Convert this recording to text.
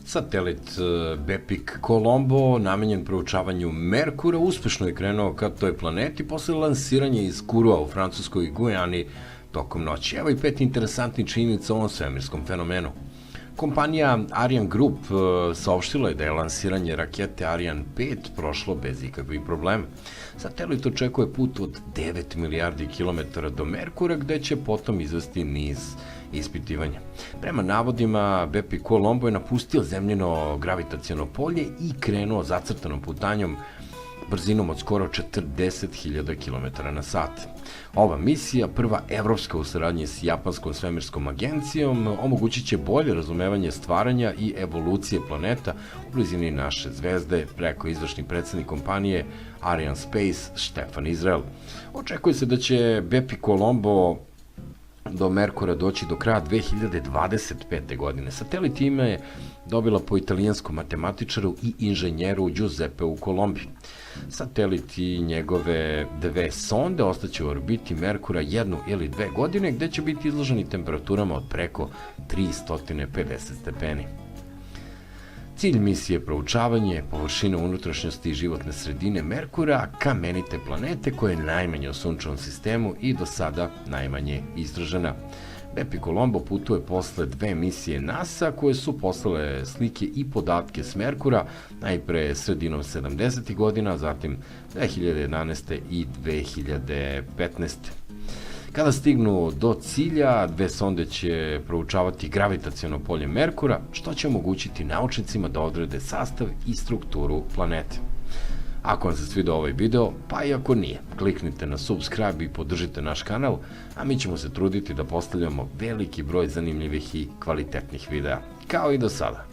Satelit Bepic Colombo, namenjen proučavanju Merkura, uspešno je krenuo ka toj planeti posle lansiranja iz Kurua u francuskoj Gujani tokom noći. Evo i 5 interesantnih činjenica o ovom svemirskom fenomenu. Kompanija Ariane Group saopštila je da je lansiranje rakete Ariane 5 prošlo bez ikakvih problema. Satelit očekuje put od 9 milijardi kilometara do Merkura, gde će potom izvesti niz ispitivanja. Prema navodima, Bepic Colombo je napustio zemljino gravitaciono polje i krenuo zacrtanom putanjom brzinom od skoro 40.000 km na sat. Ova misija, prva evropska u saradnji s japanskom svemirskom agencijom, omogućit će bolje razumevanje stvaranja i evolucije planeta u blizini naše zvezde, preko izvršni predsednik kompanije Ariane Space Stefan Izrael. Očekuje se da će Bepic Colombo do Merkura doći do kraja 2025. godine. Satelit ime je dobila po italijanskom matematičaru i inženjeru Giuseppeu Colombi. Satelit i njegove dve sonde ostaće u orbiti Merkura 1 ili 2 godine, gde će biti izloženi temperaturama od preko 350 stepeni. Cilj misije je proučavanje površine unutrašnjosti i životne sredine Merkura, kamenite planete koja je najmanje u sunčevom sistemu i do sada najmanje istražena. Bepic Colombo putuje posle 2 misije NASA koje su poslale slike i podatke s Merkura, najpre sredinom 70. godina, zatim 2011. i 2015. Kada stignu do cilja, 2 sonde će proučavati gravitaciono polje Merkura, što će omogućiti naučnicima da odrede sastav i strukturu planete. Ako vam se svidao ovaj video, pa i ako nije, kliknite na subscribe i podržite naš kanal, a mi ćemo se truditi da postavljamo veliki broj zanimljivih i kvalitetnih videa, kao i do sada.